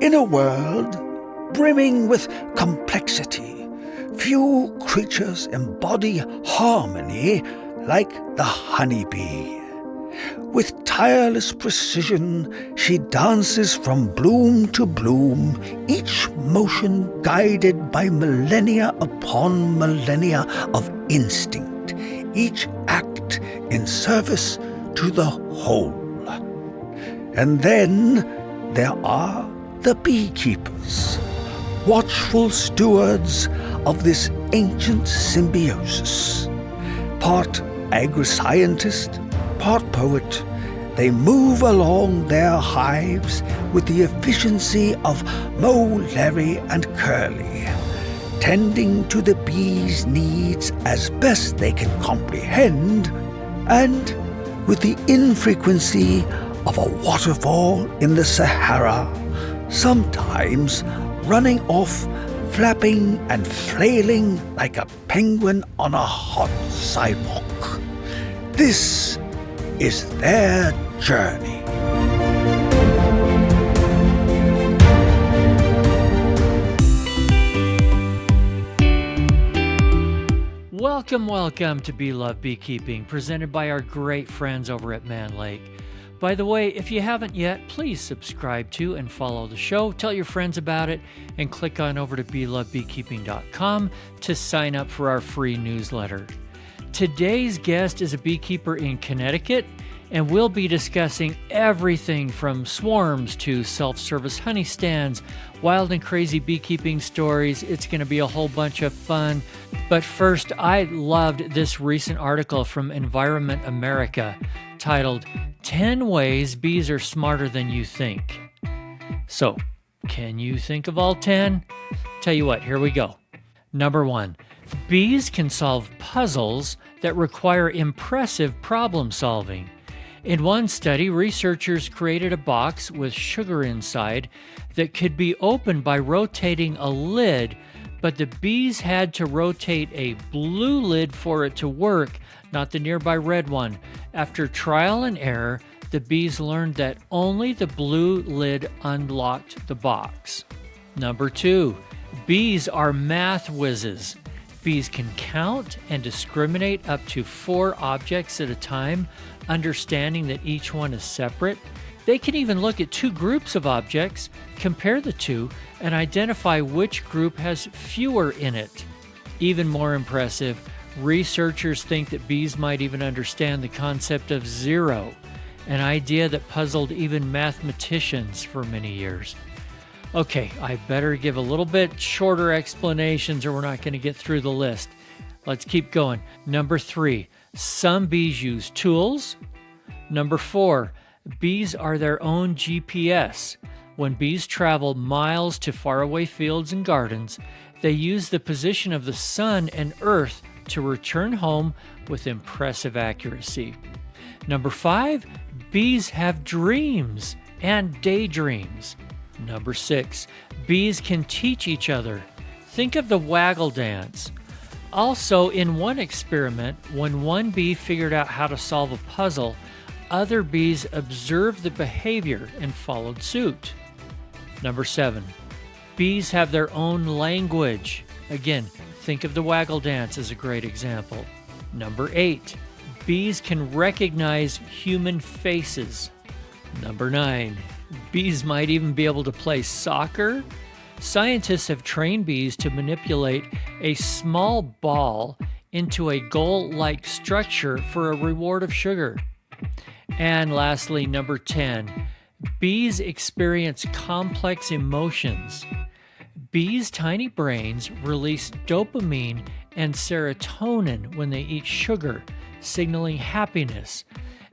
In a world brimming with complexity, few creatures embody harmony like the honeybee. With tireless precision, she dances from bloom to bloom, each motion guided by millennia upon millennia of instinct, each act in service to the whole. And then there are the beekeepers, watchful stewards of this ancient symbiosis. Part agri-scientist, part poet, they move along their hives with the efficiency of Mo, Larry, and Curly, tending to the bees' needs as best they can comprehend, and with the infrequency of a waterfall in the Sahara, sometimes running off, flapping and flailing like a penguin on a hot sidewalk. This is their journey. Welcome to Bee Love Beekeeping, presented by our great friends over at Man Lake. By the way, if you haven't yet, please subscribe to and follow the show, tell your friends about it, and click on over to beelovebeekeeping.com to sign up for our free newsletter. Today's guest is a beekeeper in Connecticut, and we'll be discussing everything from swarms to self-service honey stands, wild and crazy beekeeping stories. It's going to be a whole bunch of fun. But first, I loved this recent article from Environment America titled 10 Ways Bees Are Smarter Than You Think. So, can you think of all 10? Tell you what, here we go. Number 1. Bees can solve puzzles that require impressive problem solving. In one study, researchers created a box with sugar inside that could be opened by rotating a lid, but the bees had to rotate a blue lid for it to work, not the nearby red one. After trial and error, the bees learned that only the blue lid unlocked the box. Number 2, bees are math whizzes. Bees can count and discriminate up to 4 objects at a time, understanding that each one is separate. They can even look at 2 groups of objects, compare the 2, and identify which group has fewer in it. Even more impressive, researchers think that bees might even understand the concept of zero, an idea that puzzled even mathematicians for many years. Okay, I better give a little bit shorter explanations or we're not going to get through the list. Let's keep going. Number 3, some bees use tools. Number 4, bees are their own GPS. When bees travel miles to faraway fields and gardens, they use the position of the sun and earth to return home with impressive accuracy. Number 5, bees have dreams and daydreams. Number 6, bees can teach each other. Think of the waggle dance. Also, in one experiment, when one bee figured out how to solve a puzzle, other bees observed the behavior and followed suit. Number 7, bees have their own language. Again, think of the waggle dance as a great example. Number 8, bees can recognize human faces. Number 9, bees might even be able to play soccer. Scientists have trained bees to manipulate a small ball into a goal-like structure for a reward of sugar. And lastly, number 10, bees experience complex emotions. Bees' tiny brains release dopamine and serotonin when they eat sugar, signaling happiness.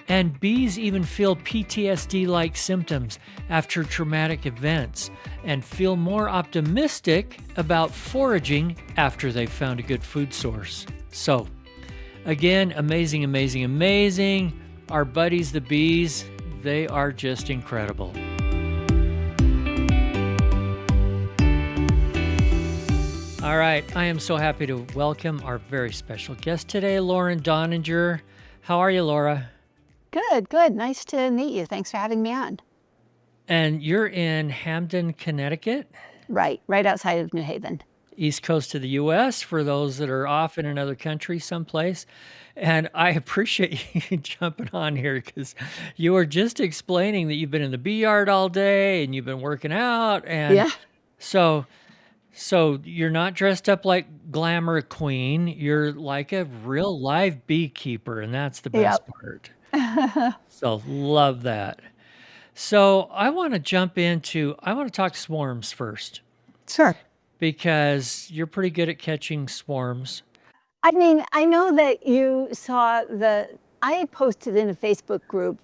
And bees even feel PTSD-like symptoms after traumatic events and feel more optimistic about foraging after they've found a good food source. So, again, amazing. Our buddies, the bees, they are just incredible. All right, I am so happy to welcome our very special guest today, Lauren Doninger. How are you, Laura? Good. Nice to meet you. Thanks for having me on. And you're in Hamden, Connecticut, right outside of New Haven. east coast of the US, for those that are off in another country someplace. And I appreciate you jumping on here because you were just explaining that you've been in the bee yard all day and you've been working out. And Yeah. so you're not dressed up like glamour queen. You're like a real live beekeeper, and that's the best Yep. part. So love that. So I want to I want to talk swarms first Sure. because you're pretty good at catching swarms. I mean, I know that you saw I posted in a Facebook group,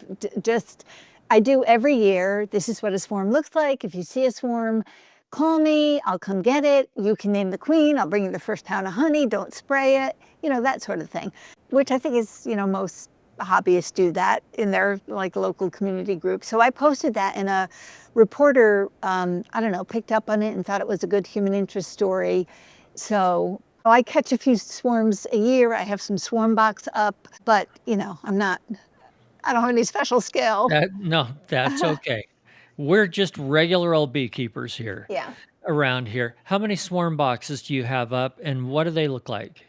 I do every year. This is what a swarm looks like. If you see a swarm, call me, I'll come get it. You can name the queen, I'll bring you the first pound of honey, don't spray it, that sort of thing, which I think is, most hobbyists do that in their like local community group. So I posted that, and a reporter, I don't know, picked up on it and thought it was a good human interest story. So I catch a few swarms a year. I have some swarm box up, but I don't have any special skill. No, that's okay. We're just regular old beekeepers here Yeah. around here. How many swarm boxes do you have up, and what do they look like?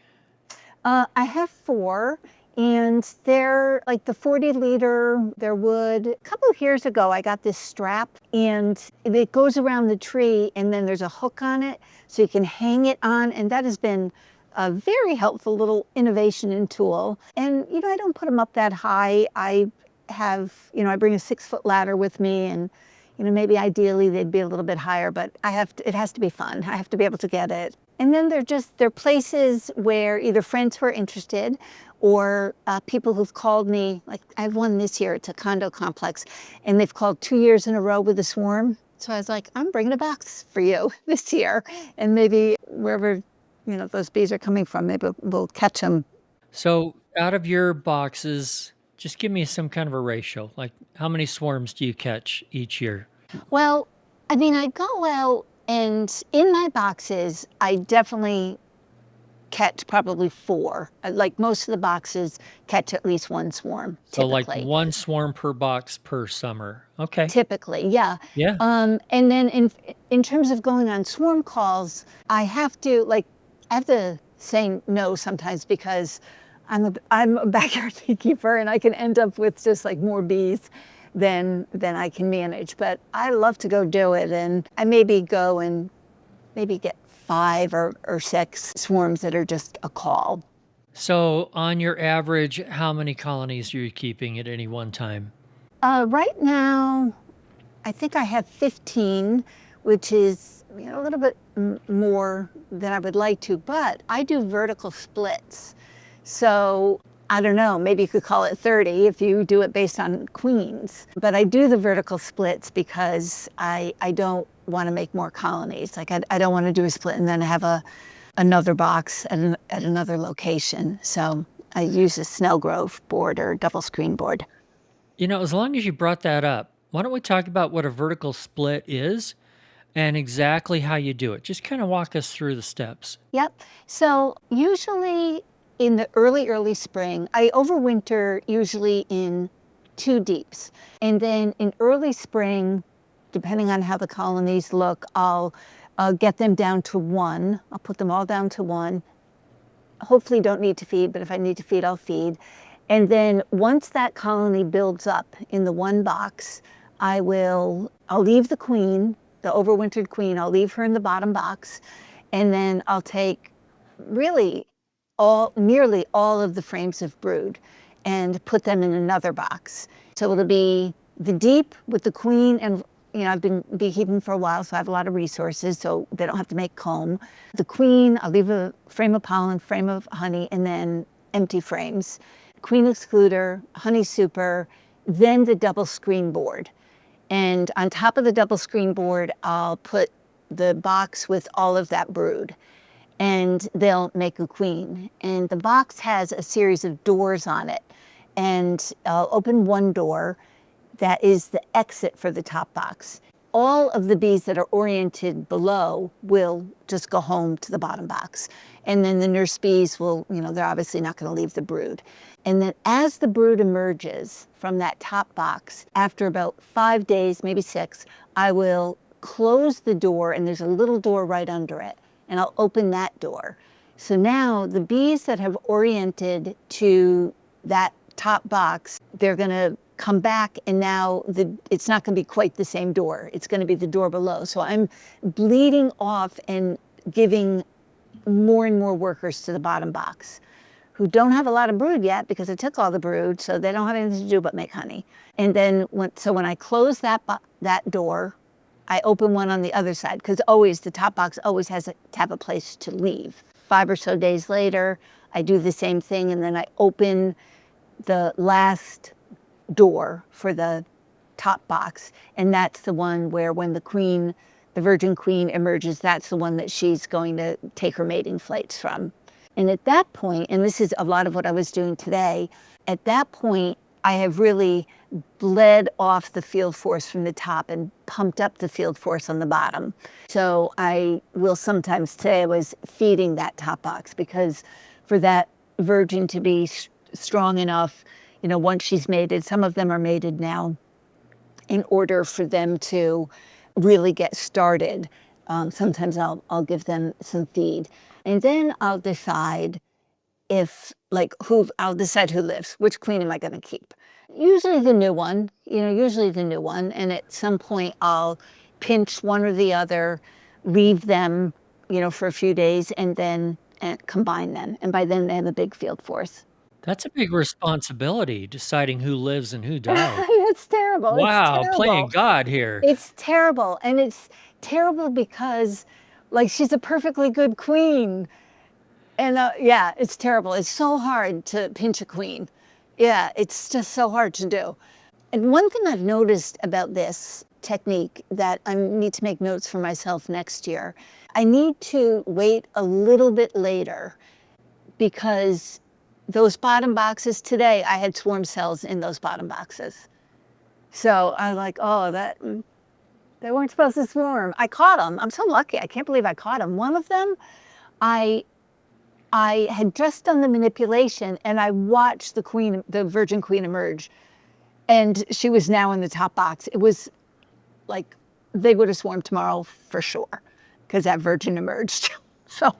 I have 4, and they're like the 40-liter, they're wood. A couple of years ago, I got this strap, and it goes around the tree, and then there's a hook on it, so you can hang it on, and that has been a very helpful little innovation and tool. And, I don't put them up that high. I bring a 6-foot ladder with me, and, maybe ideally they'd be a little bit higher, but it has to be fun. I have to be able to get it. And then they're places where either friends who are interested or people who've called me. Like I have one this year, it's a condo complex, and they've called 2 years in a row with a swarm. So I was like, I'm bringing a box for you this year. And maybe wherever, those bees are coming from, maybe we'll catch them. So out of your boxes, just give me some kind of a ratio. Like how many swarms do you catch each year? Well, I mean, I go out, and in my boxes, I definitely catch probably 4. Like most of the boxes catch at least 1 swarm, So like typically. 1 swarm per box per summer. Okay. Typically, yeah. Yeah. And then in terms of going on swarm calls, I have to say no sometimes because I'm a backyard beekeeper, and I can end up with just like more bees than I can manage. But I love to go do it, and I maybe go and maybe get 5 or 6 swarms that are just a call. So on your average, how many colonies are you keeping at any one time? Right now, I think I have 15, which is a little bit more than I would like to, but I do vertical splits. So I don't know, maybe you could call it 30 if you do it based on queens. But I do the vertical splits because I don't want to make more colonies. Like I don't want to do a split and then have another box at another location. So I use a Snellgrove board or double screen board. As long as you brought that up, why don't we talk about what a vertical split is and exactly how you do it? Just kind of walk us through the steps. Yep. So usually in the early spring, I overwinter usually in 2 deeps. And then in early spring, depending on how the colonies look, I'll get them down to 1. I'll put them all down to 1. Hopefully don't need to feed, but if I need to feed, I'll feed. And then once that colony builds up in the 1 box, I'll leave the queen, the overwintered queen, I'll leave her in the bottom box. And then I'll take nearly all of the frames of brood and put them in another box. So it'll be the deep with the queen, and I've been beekeeping for a while, so I have a lot of resources, so they don't have to make comb. The queen, I'll leave a frame of pollen, frame of honey, and then empty frames. Queen excluder, honey super, then the double screen board. And on top of the double screen board, I'll put the box with all of that brood, and they'll make a queen. And the box has a series of doors on it, and I'll open one door that is the exit for the top box. all of the bees that are oriented below will just go home to the bottom box. And then the nurse bees will, they're obviously not going to leave the brood. And then as the brood emerges from that top box, after about 5 days, maybe 6, I will close the door, and there's a little door right under it, and I'll open that door. So now the bees that have oriented to that top box, they're going to come back, and now it's not going to be quite the same door. It's going to be the door below. So I'm bleeding off and giving more and more workers to the bottom box who don't have a lot of brood yet because I took all the brood, so they don't have anything to do but make honey. And then when I close that door, I open one on the other side, because always the top box always has to have a place to leave. 5 or so days later, I do the same thing, and then I open the last door for the top box, and that's the one where when the virgin queen emerges, that's the one that she's going to take her mating flights from. And at that point, and this is a lot of what I was doing today, at that point I have really bled off the field force from the top and pumped up the field force on the bottom. So I will sometimes say I was feeding that top box, because for that virgin to be strong enough, once she's mated, some of them are mated now, in order for them to really get started, sometimes I'll give them some feed. And then I'll decide I'll decide who lives, which queen am I going to keep. Usually the new one, and at some point I'll pinch one or the other, leave them, for a few days, and then combine them. And by then they have a big field force. That's a big responsibility, deciding who lives and who dies. It's terrible. Wow, It's terrible. playing God here. It's terrible. And it's terrible because, she's a perfectly good queen. And yeah, it's terrible. It's so hard to pinch a queen. Yeah, it's just so hard to do. And one thing I've noticed about this technique that I need to make notes for myself next year, I need to wait a little bit later, because those bottom boxes today, I had swarm cells in those bottom boxes. So I'm like, oh, they weren't supposed to swarm. I caught them. I'm so lucky. I can't believe I caught them. One of them, I had just done the manipulation, and I watched the virgin queen emerge, and she was now in the top box. It was like they would have swarmed tomorrow for sure, because that virgin emerged. So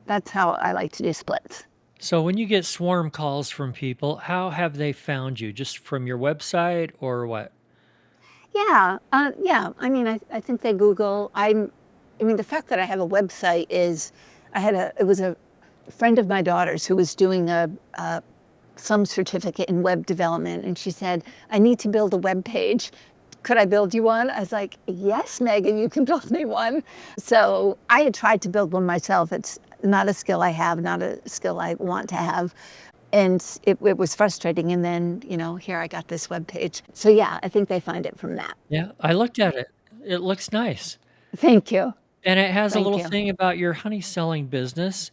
that's how I like to do splits. So when you get swarm calls from people, how have they found you? Just from your website or what? Yeah. I mean, I think they Google. The fact that I have a website is, it was a friend of my daughter's who was doing some certificate in web development, and she said, I need to build a web page. Could I build you one? I was like, yes, Megan, you can build me one. So I had tried to build one myself. It's not a skill I have, not a skill I want to have. And it was frustrating. And then, here I got this web page. So yeah, I think they find it from that. Yeah, I looked at it. It looks nice. Thank you. And it has a Thank little you. thing about your honey selling business.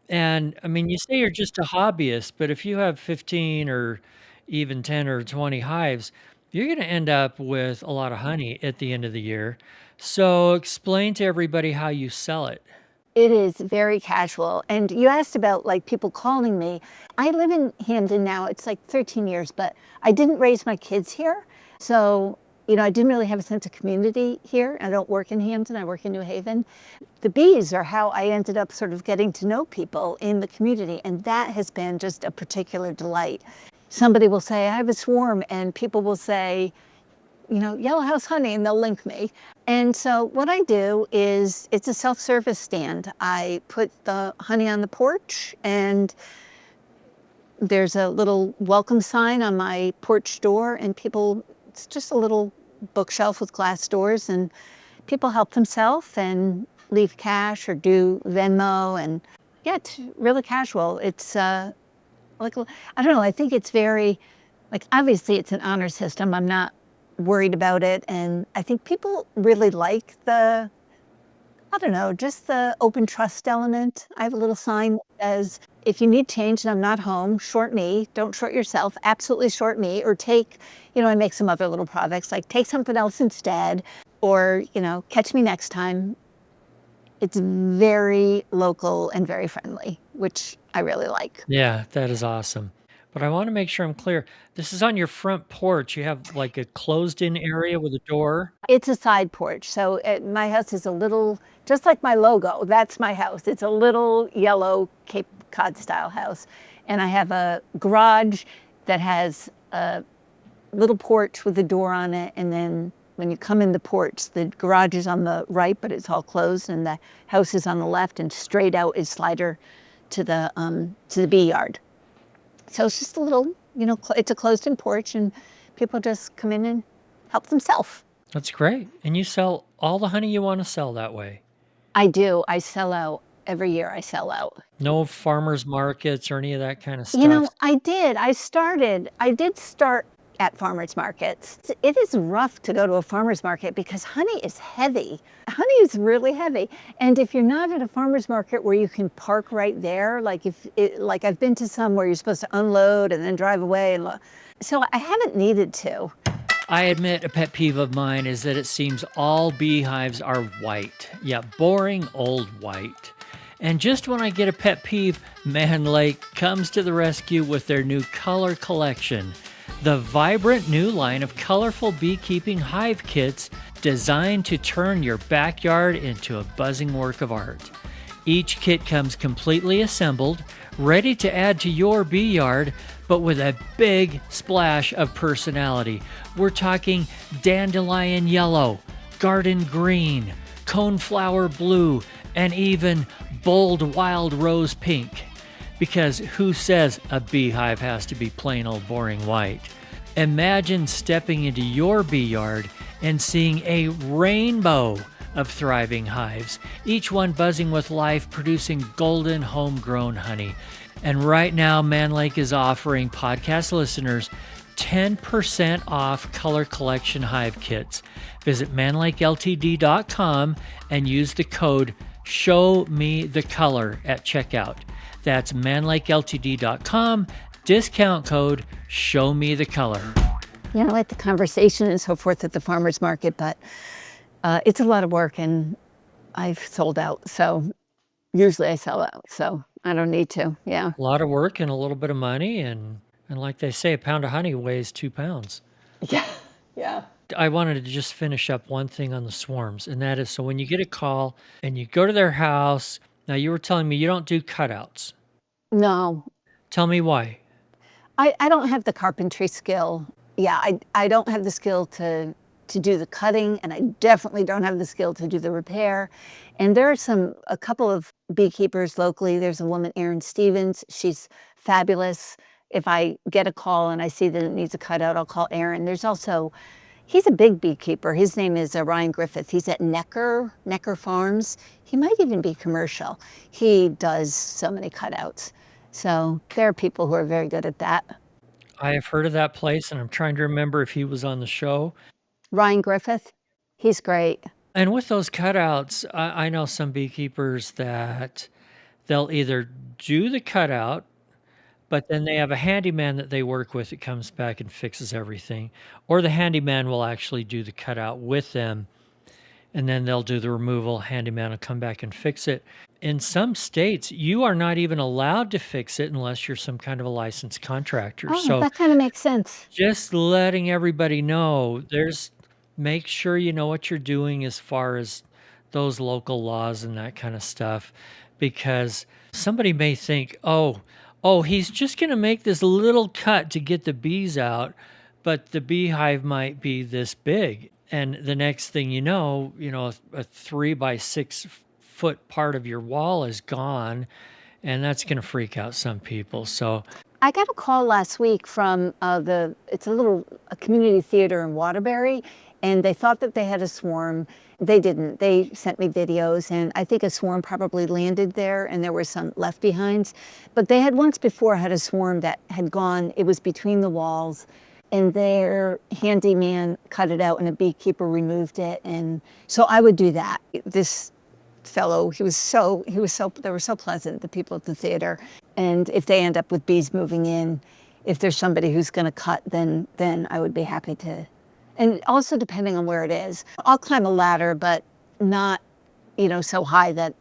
And I mean, you say you're just a hobbyist, but if you have 15 or even 10 or 20 hives, you're going to end up with a lot of honey at the end of the year. So explain to everybody how you sell it. It is very casual. And you asked about people calling me. I live in Hamden now. It's 13 years, but I didn't raise my kids here. So, I didn't really have a sense of community here. I don't work in Hamden. I work in New Haven. The bees are how I ended up sort of getting to know people in the community. And that has been just a particular delight. Somebody will say, I have a swarm, and people will say, Yellow House honey, and they'll link me. And so what I do is, it's a self-service stand. I put the honey on the porch, and there's a little welcome sign on my porch door, and it's just a little bookshelf with glass doors, and people help themselves and leave cash or do Venmo. And yeah, it's really casual. It's I don't know, I think it's very, obviously it's an honor system. I'm not worried about it. And I think people really like just the open trust element. I have a little sign that says, if you need change and I'm not home, short me. Don't short yourself. Absolutely short me. Or take, I make some other little products, take something else instead. or, catch me next time. It's very local and very friendly, which I really like. Yeah, that is awesome. But I want to make sure I'm clear. This is on your front porch. You have like a closed in area with a door. It's a side porch. So my house is a little, just like my logo, that's my house. It's a little yellow Cape Cod style house. And I have a garage that has a little porch with a door on it. And then when you come in the porch, the garage is on the right, but it's all closed. And the house is on the left, and straight out is slider to the bee yard. So it's just a little, it's a closed-in porch, and people just come in and help themselves. That's great. And you sell all the honey you want to sell that way. I do. I sell out. Every year I sell out. No farmers markets or any of that kind of stuff. I did. I did start at farmers markets. It is rough to go to a farmers market because honey is heavy. Honey is really heavy. And if you're not at a farmers market where you can park right there, like I've been to some where you're supposed to unload and then drive away. So I haven't needed to. I admit a pet peeve of mine is that it seems all beehives are white. Yeah, boring old white. And just when I get a pet peeve, Man Lake comes to the rescue with their new color collection. The vibrant new line of colorful beekeeping hive kits designed to turn your backyard into a buzzing work of art. Each kit comes completely assembled, ready to add to your bee yard, but with a big splash of personality. We're talking dandelion yellow, garden green, coneflower blue, and even bold wild rose pink. Because who says a beehive has to be plain old boring white? Imagine stepping into your bee yard and seeing a rainbow of thriving hives, each one buzzing with life, producing golden homegrown honey. And right now, Man Lake is offering podcast listeners 10% off color collection hive kits. Visit manlakeltd.com and use the code SHOWMETHECOLOR at checkout. That's manlakeltd.com, discount code SHOWMETHECOLOR. I like the conversation and so forth at the farmer's market, but it's a lot of work, and I've sold out. So usually I sell out, so I don't need to. Yeah. A lot of work and a little bit of money. And like they say, a pound of honey weighs 2 pounds. Yeah. Yeah. I wanted to just finish up one thing on the swarms, and that is, so when you get a call and you go to their house, now you were telling me you don't do cutouts. No. Tell me why. I don't have the carpentry skill. Yeah, I don't have the skill to do the cutting, and I definitely don't have the skill to do the repair. And there are a couple of beekeepers locally. There's a woman, Erin Stevens. She's fabulous. If I get a call and I see that it needs a cutout, I'll call Erin. There's also, he's a big beekeeper. His name is Ryan Griffith. He's at Necker Farms. He might even be commercial. He does so many cutouts. So there are people who are very good at that. I have heard of that place, and I'm trying to remember if he was on the show. Ryan Griffith, he's great. And with those cutouts, I know some beekeepers that they'll either do the cutout, but then they have a handyman that they work with that comes back and fixes everything. Or the handyman will actually do the cutout with them, and then they'll do the removal. Handyman will come back and fix it. In some states, you are not even allowed to fix it unless you're some kind of a licensed contractor. Oh, So that kind of makes sense. just letting everybody know, make sure you know what you're doing as far as those local laws and that kind of stuff, because somebody may think, oh, he's just going to make this little cut to get the bees out, but the beehive might be this big. And the next thing you know, a 3 by 6 foot part of your wall is gone, and that's going to freak out some people. So I got a call last week from it's a community theater in Waterbury, and they thought that they had a swarm. They didn't. They sent me videos, and I think a swarm probably landed there, and there were some left behinds. But they had once before had a swarm that had gone, it was between the walls, and their handyman cut it out, and a beekeeper removed it. And so I would do that. This fellow, they were so pleasant, the people at the theater. And if they end up with bees moving in, if there's somebody who's going to cut, then I would be happy to. And also depending on where it is. I'll climb a ladder, but not, so high that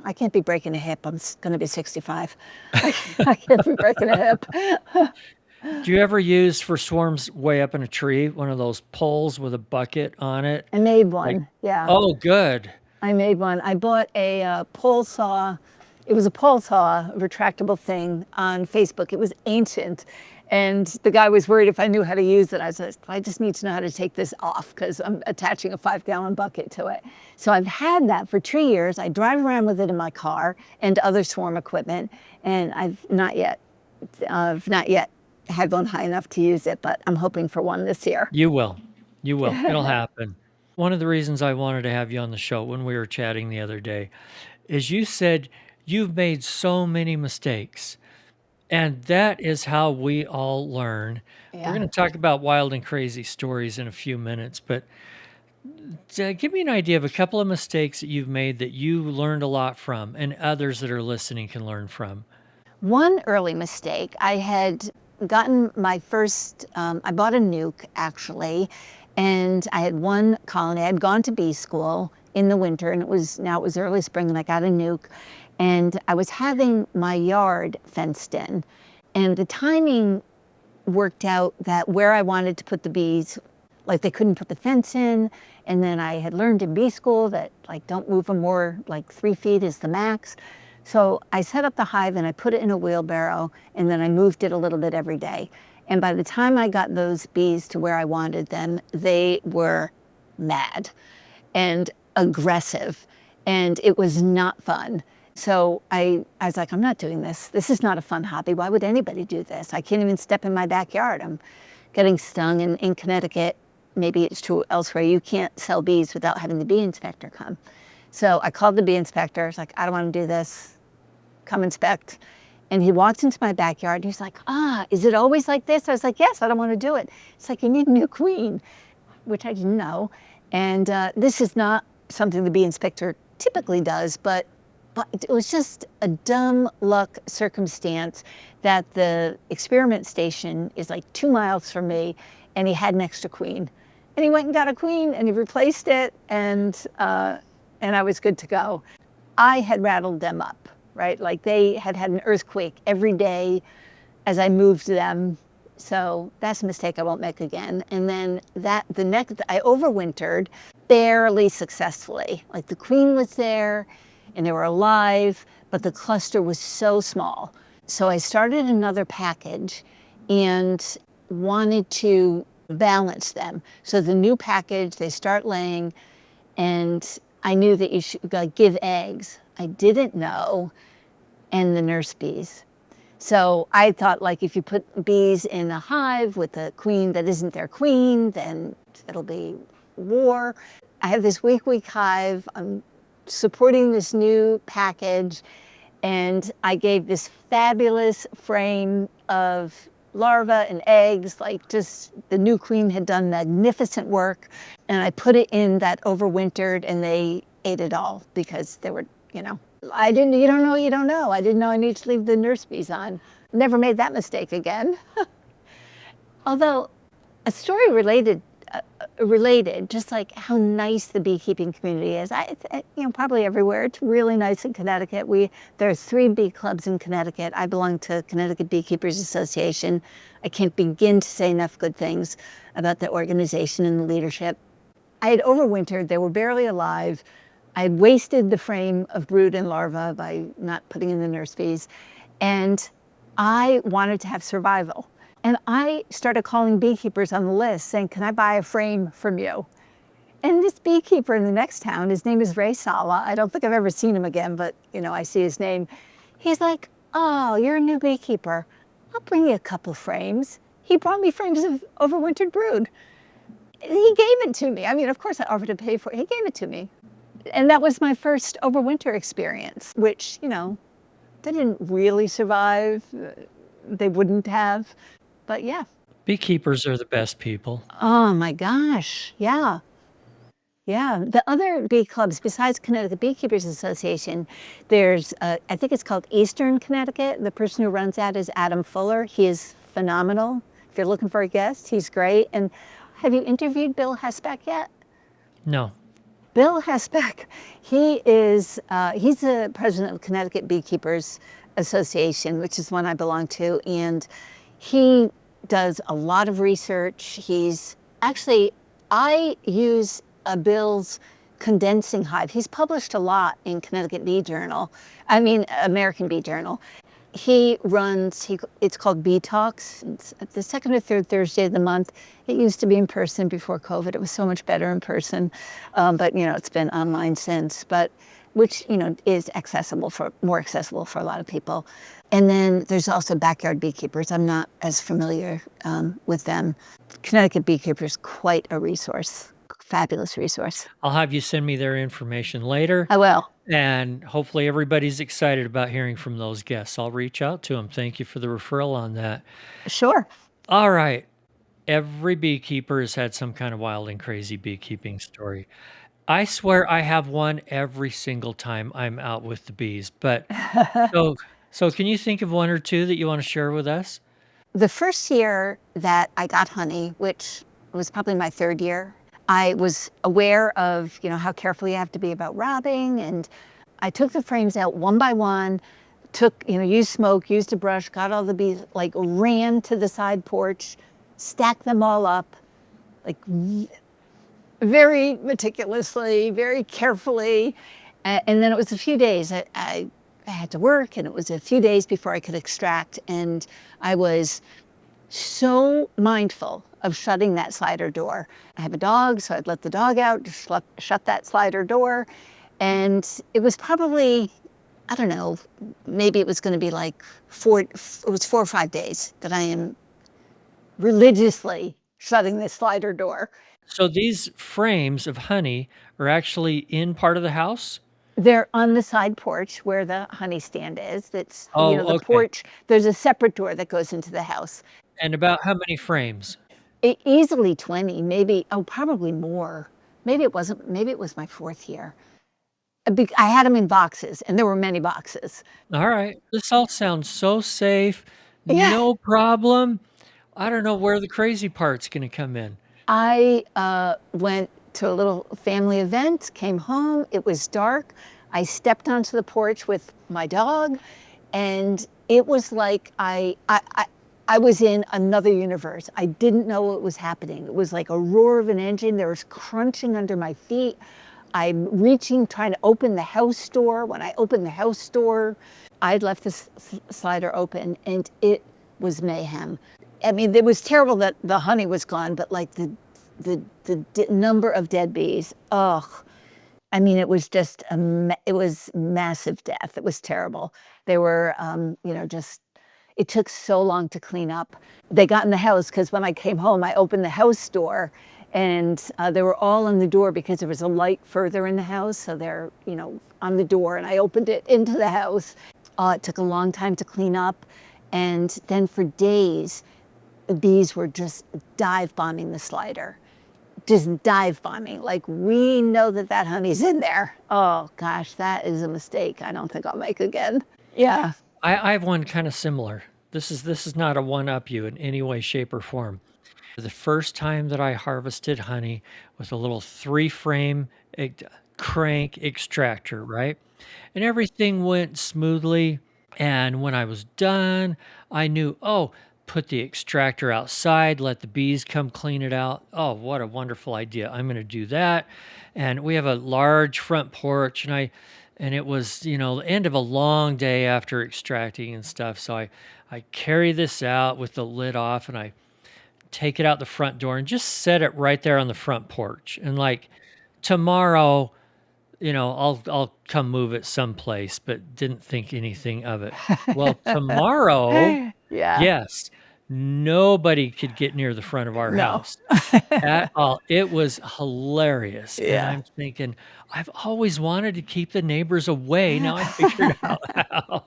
I can't be breaking a hip. I'm going to be 65. I can't be breaking a hip. Do you ever use for swarms way up in a tree, one of those poles with a bucket on it? I made Like, one. Yeah, oh, good. I made one. I bought a pole saw. It was a pole saw, a retractable thing on Facebook. It was ancient. And the guy was worried if I knew how to use it. I said, I just need to know how to take this off because I'm attaching a 5-gallon bucket to it. So I've had that for 3 years. I drive around with it in my car and other swarm equipment. And I've not yet had one high enough to use it, but I'm hoping for one this year. You will. You will. It'll happen. One of the reasons I wanted to have you on the show when we were chatting the other day is you said you've made so many mistakes. And that is how we all learn. We're Yeah. going to talk about wild and crazy stories in a few minutes, but give me an idea of a couple of mistakes that you've made that you learned a lot from and others that are listening can learn from. One early mistake, I had gotten my first, I bought a nuke actually, and I had one colony. I had gone to bee school in the winter, and it was early spring, and I got a nuke, and I was having my yard fenced in, and the timing worked out that where I wanted to put the bees, like they couldn't put the fence in, and then I had learned in bee school that like don't move them more, like 3 feet is the max. So I set up the hive and I put it in a wheelbarrow, and then I moved it a little bit every day. And by the time I got those bees to where I wanted them, they were mad and aggressive, and it was not fun. So I was like, I'm not doing this. This is not a fun hobby. Why would anybody do this? I can't even step in my backyard. I'm getting stung. And in Connecticut, maybe it's true elsewhere, you can't sell bees without having the bee inspector come. So I called the bee inspector. I was like, I don't want to do this. Come inspect. And he walks into my backyard. He's like, is it always like this? I was like, yes, I don't want to do it. It's like, you need a new queen, which I didn't know. And this is not something the bee inspector typically does, but it was just a dumb luck circumstance that the experiment station is like 2 miles from me, and he had an extra queen. And he went and got a queen, and he replaced it, and I was good to go. I had rattled them up, right? Like they had an earthquake every day as I moved them. So that's a mistake I won't make again. And then I overwintered barely successfully. Like the queen was there and they were alive, but the cluster was so small. So I started another package and wanted to balance them. So the new package, they start laying, and I knew that you should give eggs. I didn't know, and the nurse bees. So I thought, like, if you put bees in a hive with a queen that isn't their queen, then it'll be war. I have this week hive. I'm supporting this new package, and I gave this fabulous frame of larvae and eggs, like just the new queen had done magnificent work, and I put it in that overwintered, and they ate it all because they were, you don't know. I didn't know I need to leave the nurse bees on. Never made that mistake again. Although a story related, just like how nice the beekeeping community is. Probably everywhere. It's really nice in Connecticut. There are 3 bee clubs in Connecticut. I belong to Connecticut Beekeepers Association. I can't begin to say enough good things about the organization and the leadership. I had overwintered. They were barely alive. I had wasted the frame of brood and larvae by not putting in the nurse bees. And I wanted to have survival. And I started calling beekeepers on the list saying, can I buy a frame from you? And this beekeeper in the next town, his name is Ray Sala. I don't think I've ever seen him again, but I see his name. He's like, oh, you're a new beekeeper. I'll bring you a couple frames. He brought me frames of overwintered brood. He gave it to me. I mean, of course I offered to pay for it. He gave it to me. And that was my first overwinter experience, which, they didn't really survive. They wouldn't have. But yeah. Beekeepers are the best people. Oh my gosh. Yeah. Yeah. The other bee clubs besides Connecticut Beekeepers Association, there's, I think it's called Eastern Connecticut. The person who runs that is Adam Fuller. He is phenomenal. If you're looking for a guest, he's great. And Have you interviewed Bill Hesbeck yet? No. Bill Hesbeck, he's the president of Connecticut Beekeepers Association, which is one I belong to, and he does a lot of research. I use Bill's Condensing Hive. He's published a lot in American Bee Journal. It's called Bee Talks. It's at the second or third Thursday of the month. It used to be in person before COVID. It was so much better in person, but it's been online since. But which is more accessible for a lot of people. And then there's also Backyard Beekeepers. I'm not as familiar with them. Connecticut Beekeepers, quite a resource, fabulous resource. I'll have you send me their information later. I will. And hopefully everybody's excited about hearing from those guests. I'll reach out to them. Thank you for the referral on that. Sure. All right. Every beekeeper has had some kind of wild and crazy beekeeping story. I swear I have one every single time I'm out with the bees. But so can you think of one or two that you want to share with us? The first year that I got honey, which was probably my third year, I was aware of, how careful you have to be about robbing. And I took the frames out one by one, used smoke, used a brush, got all the bees, ran to the side porch, stacked them all up, very meticulously, very carefully. And then it was a few days. I had to work, and it was a few days before I could extract. And I was so mindful of shutting that slider door. I have a dog, so I'd let the dog out, just shut that slider door. And it was probably, I don't know, maybe it was going to be it was 4 or 5 days that I am religiously shutting this slider door. So these frames of honey are actually in part of the house? They're on the side porch where the honey stand is. That's, the okay. porch. There's a separate door that goes into the house. And about how many frames? Easily 20, maybe, probably more. Maybe it was my fourth year. I had them in boxes, and there were many boxes. All right. This all sounds so safe. Yeah. No problem. I don't know where the crazy part's going to come in. I went to a little family event, came home. It was dark. I stepped onto the porch with my dog, and it was like I was in another universe. I didn't know what was happening. It was like a roar of an engine. There was crunching under my feet. I'm reaching, trying to open the house door. When I opened the house door, I'd left the slider open, and it was mayhem. I mean, it was terrible that the honey was gone, but the number of dead bees, I mean, it was just, it was massive death. It was terrible. They were, it took so long to clean up. They got in the house because when I came home, I opened the house door, and they were all on the door because there was a light further in the house. So they're, on the door, and I opened it into the house. It took a long time to clean up. And then for days, the bees were just dive bombing the slider. Just dive bombing. We know that honey's in there. Oh gosh, that is a mistake I don't think I'll make again. Yeah. I have one kind of similar. This is not a one-up you in any way, shape, or form. The first time that I harvested honey with a little 3-frame crank extractor, right? And everything went smoothly. And when I was done, I knew, put the extractor outside, let the bees come clean it out. Oh, what a wonderful idea. I'm going to do that. And we have a large front porch, and it was, the end of a long day after extracting and stuff. So I carry this out with the lid off, and I take it out the front door and just set it right there on the front porch. And tomorrow, I'll come move it someplace, but didn't think anything of it. Well, tomorrow, yes, nobody could get near the front of our house at all. It was hilarious. Yeah. And I'm thinking, I've always wanted to keep the neighbors away. Now I figured out how.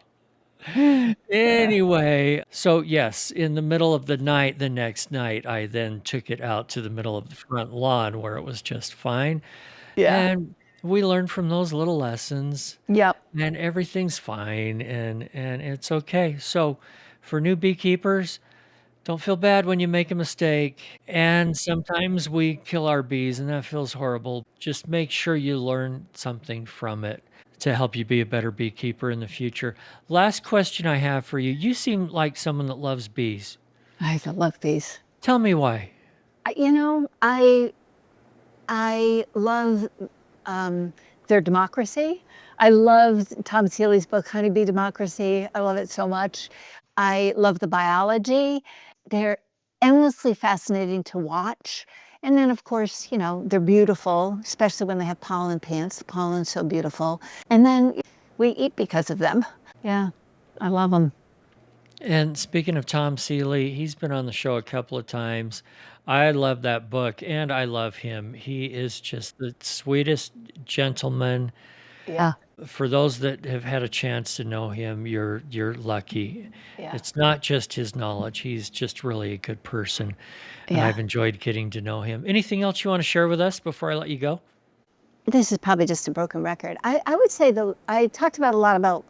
Anyway, so yes, in the middle of the night, the next night, I then took it out to the middle of the front lawn where it was just fine. Yeah. And we learned from those little lessons. Yep. And everything's fine, and it's okay. So for new beekeepers, Don't feel bad when you make a mistake. And sometimes we kill our bees, and that feels horrible. Just make sure you learn something from it to help you be a better beekeeper in the future. Last question I have for you. You seem like someone that loves bees. I love bees. Tell me why. You know, I love their democracy. I love Tom Seeley's book, Honeybee Democracy. I love it so much. I love the biology. They're endlessly fascinating to watch. And then, of course, you know, they're beautiful, especially when they have pollen pants. The pollen's so beautiful. And then we eat because of them. Yeah, I love them. And speaking of Tom Seeley, he's been on the show a couple of times. I love that book and I love him. He is just the sweetest gentleman. Yeah, For those that have had a chance to know him, you're lucky. yeah, It's not just his knowledge. He's just really a good person. And yeah. I've enjoyed getting to know him. Anything else you want to share with us before I let you go? This is probably just a broken record. I would say, though, I talked about a lot about,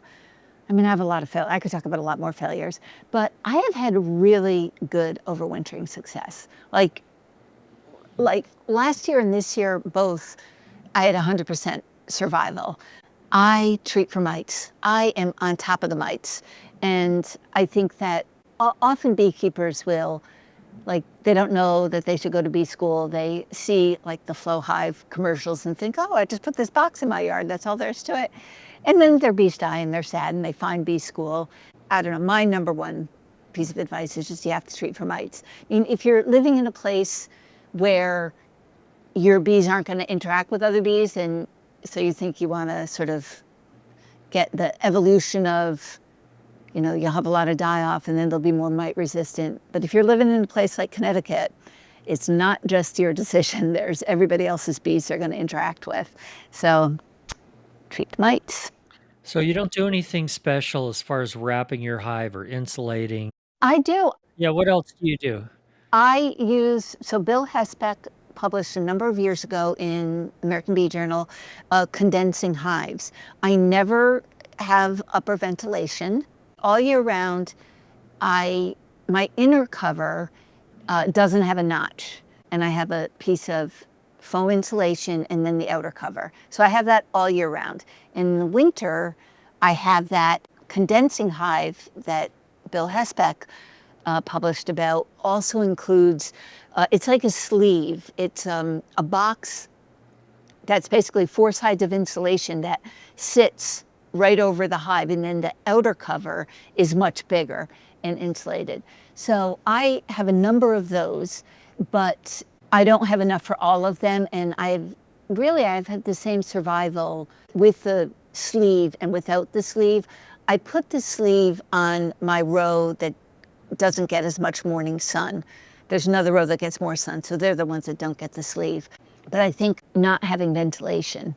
I mean, I have a lot of I could talk about a lot more failures, but I have had really good overwintering success. Like last year and this year, both, I had 100% survival. I treat for mites. I am on top of the mites. And I think that often beekeepers will, like, they don't know that they should go to bee school. They see like the Flow Hive commercials and think, oh, I just put this box in my yard. That's all there is to it. And then their bees die and they're sad and they find bee school. I don't know, my number one piece of advice is just you have to treat for mites. I mean, if you're living in a place where your bees aren't going to interact with other bees, and so you think you want to sort of get the evolution of, you know, you'll have a lot of die-off and then they'll be more mite resistant. But if you're living in a place like Connecticut, it's not just your decision. There's everybody else's bees they're going to interact with. So treat the mites. So you don't do anything special as far as wrapping your hive or insulating. I do. Yeah, what else do you do? I use, so Bill Hespeck published a number of years ago in American Bee Journal, Condensing Hives. I never have upper ventilation. All year round, my inner cover doesn't have a notch, and I have a piece of foam insulation and then the outer cover. So I have that all year round. In the winter, I have that condensing hive that Bill Hespeck published about. Also includes, it's like a sleeve. It's a box that's basically 4 sides of insulation that sits right over the hive, and then the outer cover is much bigger and insulated. So I have a number of those, but I don't have enough for all of them, and I've had the same survival with the sleeve and without the sleeve. I put the sleeve on my row that doesn't get as much morning sun. There's another row that gets more sun, so they're the ones that don't get the sleeve. But I think not having ventilation.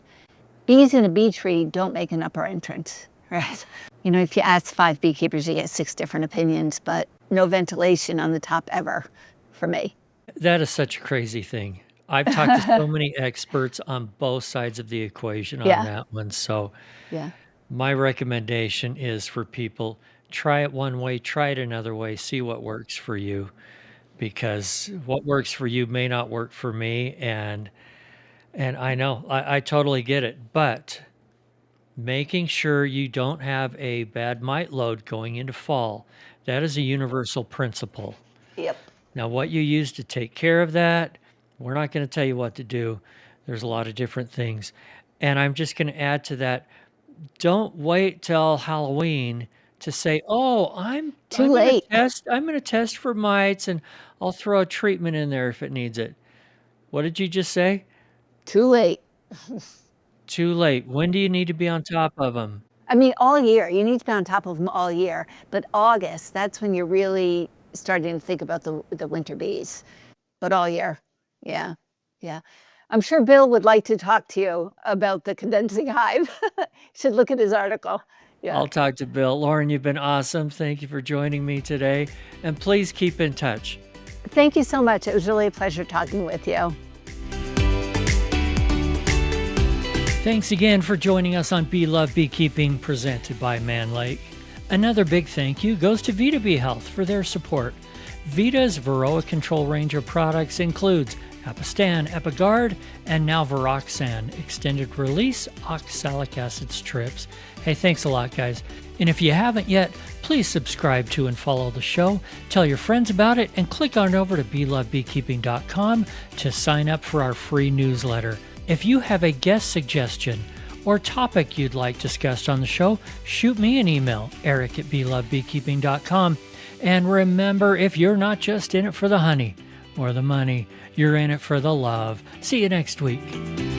Bees in a bee tree don't make an upper entrance, right? You know, if you ask 5 beekeepers, you get 6 different opinions, but no ventilation on the top ever for me. That is such a crazy thing. I've talked to so many experts on both sides of the equation on Yeah. that one. So Yeah. my recommendation is for people, try it one way, try it another way, see what works for you, because what works for you may not work for me. And I know I totally get it, but making sure you don't have a bad mite load going into fall, that is a universal principle. Yep. Now, what you use to take care of that, we're not going to tell you what to do. There's a lot of different things. And I'm just going to add to that, don't wait till Halloween to say, "Oh, I'm Too I'm gonna late. I'm going to test for mites and I'll throw a treatment in there if it needs it." What did you just say? Too late. Too late. When do you need to be on top of them? I mean, all year. You need to be on top of them all year. But August, that's when you're really starting to think about the winter bees. But all year. Yeah. Yeah. I'm sure Bill would like to talk to you about the condensing hive. Should look at his article. Yeah. I'll talk to Bill. Lauren, you've been awesome. Thank you for joining me today. And please keep in touch. Thank you so much. It was really a pleasure talking with you. Thanks again for joining us on Bee Love Beekeeping, presented by Man Lake. Another big thank you goes to Vita Bee Health for their support. Vita's Varroa control range of products includes Apistan, Epiguard, and now Varoxan extended release oxalic acid strips. Hey, thanks a lot, guys. And if you haven't yet, please subscribe to and follow the show, tell your friends about it, and click on over to belovebeekeeping.com to sign up for our free newsletter. If you have a guest suggestion or topic you'd like discussed on the show, shoot me an email, eric@belovebeekeeping.com. And remember, if you're not just in it for the honey or the money, you're in it for the love. See you next week.